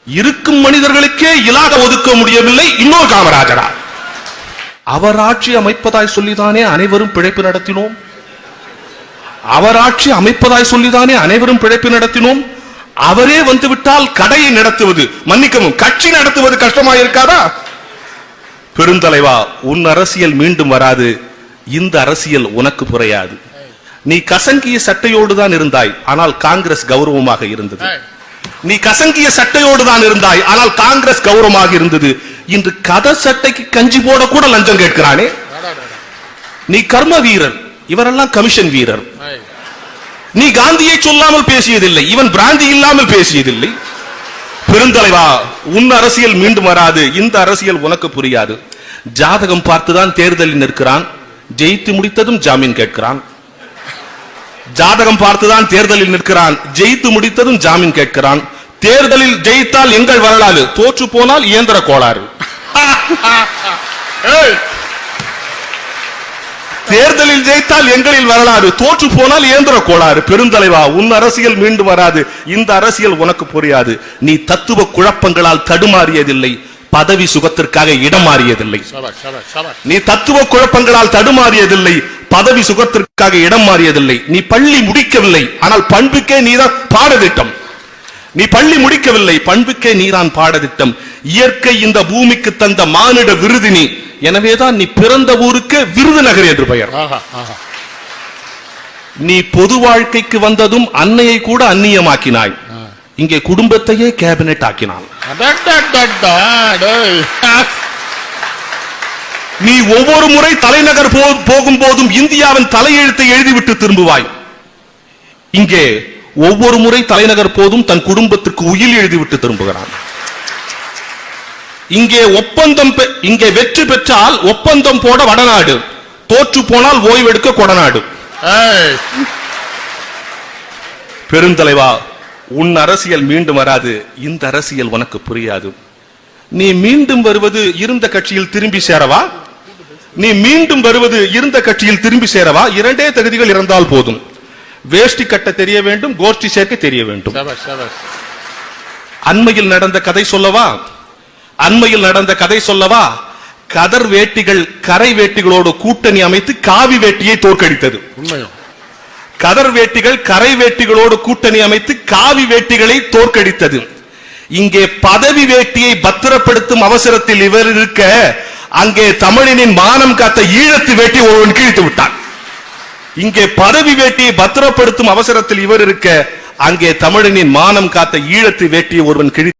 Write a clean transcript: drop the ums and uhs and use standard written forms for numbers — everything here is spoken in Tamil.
இருக்கும் மனிதர்களுக்கே இலாக ஒதுக்க முடியவில்லை. இன்னொரு காமராஜரா? அவர் ஆட்சி அமைப்பதாய் சொல்லிதானே அனைவரும் பிழைப்பு நடத்தினோம். அவர் ஆட்சி அமைப்பதாய் சொல்லிதானே அனைவரும் பிழைப்பு நடத்தினோம். அவரே வந்துவிட்டால் கடையை நடத்துவது, மன்னிக்கவும், கட்சி நடத்துவது கஷ்டமாக இருக்காதா? பெருந்தலைவா, உன் அரசியல் மீண்டும் வராது. இந்த அரசியல் உனக்கு புரியாது. நீ கசங்கிய சட்டையோடு தான் இருந்தாய், ஆனால் காங்கிரஸ் கௌரவமாக இருந்தது. நீ கசங்கிய சட்டையோடு தான் இருந்தாய், ஆனால் காங்கிரஸ் கௌரவமாக இருந்தது. இன்று கதை சட்டைக்கு கஞ்சி போட கூட லஞ்சம் கேட்கிறானே. நீ கர்ம வீரர், இவரெல்லாம் கமிஷன் வீரர். நீ காந்தியை சொல்லாமல் பேசியதில்லை, இவன் பிராந்தி இல்லாமல் பேசியதில்லை. பெருந்தலைவா, உன் அரசியல் மீண்டும் வராது. இந்த அரசியல் உனக்கு புரியாது. ஜாதகம் பார்த்துதான் தேர்தலில் நிற்கிறான், ஜெயித்து முடித்ததும் ஜாமீன் கேட்கிறான். ஜாதகம் பார்த்துதான் தேர்தலில் நிற்கிறான், ஜெயித்து முடித்ததும் ஜாமீன் கேட்கிறான். தேர்தலில் ஜெயித்தால் எங்கள் வரலாறு, தோற்று போனால் இயந்திர கோளாறு. தேர்தலில் ஜெயித்தால் எங்களில் வரலாறு, தோற்று போனால் இயந்திர கோளாறு. பெருந்தலைவா, உன் அரசியல் மீண்டும் வராது. இந்த அரசியல் உனக்கு புரியாது. நீ தத்துவ குழப்பங்களால் தடுமாறியதில்லை, பதவி சுகத்திற்காக இடம் மாறியதில்லை. நீ தத்துவ குழப்பங்களால் தடுமாறியதில்லை, பதவி சுகத்திற்காக இடம் மாறியதில்லை. நீ பள்ளி முடிக்கவில்லை, ஆனால் பண்புக்கே நீதான் பாடத்திட்டம். நீ பள்ளி முடிக்கவில்லை, பண்புக்கே நீதான் பாடத்திட்டம். இயற்கை இந்த பூமிக்கு தந்த மானிட விருதினி. எனவேதான் நீ பிறந்த ஊருக்கு விருதுநகர் என்று பெயர். நீ பொது வாழ்க்கைக்கு வந்ததும் அன்னையை கூட அந்நியமாக்கினாய். இங்கே குடும்பத்தையே கேபினெட் ஆக்கினான். நீ ஒவ்வொரு முறை தலைநகர் போகும் போதும் இந்தியாவின் தலையெழுத்தை எழுதிவிட்டு திரும்புவாய். இங்கே ஒவ்வொரு முறை தலைநகர் போதும் தன் குடும்பத்திற்கு உயில் எழுதிவிட்டு திரும்புகிறான். இங்கே ஒப்பந்தம், இங்கே வெற்றி பெற்றால் ஒப்பந்தம் போட வடநாடு, தோற்று போனால் ஓய்வெடுக்க கொடநாடு. பெருந்தலைவா, உன் அரசியல் மீண்டும் வராது. இந்த அரசியல் உனக்கு புரியாது. நீ மீண்டும் வருவது இருந்த கட்சியில் திரும்பி சேரவா? நீ மீண்டும் வருவது இருந்த கட்சியில் திரும்பி சேரவா? இரண்டே தகுதிகள் இருந்தால் போதும். வேஷ்டி கட்ட தெரிய வேண்டும், கோஷ்டி சேர்க்க தெரிய வேண்டும். அண்மையில் நடந்த கதை சொல்லவா? அண்மையில் நடந்த கதை சொல்லவா? கதர் வேட்டிகள் கரை வேட்டிகளோடு கூட்டணி அமைத்து காவி வேட்டியை தோற்கடித்தது. கதர் வேட்டிகள் கரை வேட்டிகளோடு கூட்டணி அமைத்து காவி வேட்டிகளை தோற்கடித்தது. இங்கே பதவி வேட்டியை பத்திரப்படுத்தும் அவசரத்தில் இவர் இருக்க, அங்கே தமிழனின் மானம் காத்த ஈழத்து வேட்டி ஒருவன் கிழித்து விட்டான். இங்கே பதவி வேட்டியை பத்திரப்படுத்தும் அவசரத்தில் இவர் இருக்க, அங்கே தமிழனின் மானம் காத்த ஈழத்து வேட்டியை ஒருவன் கிழித்து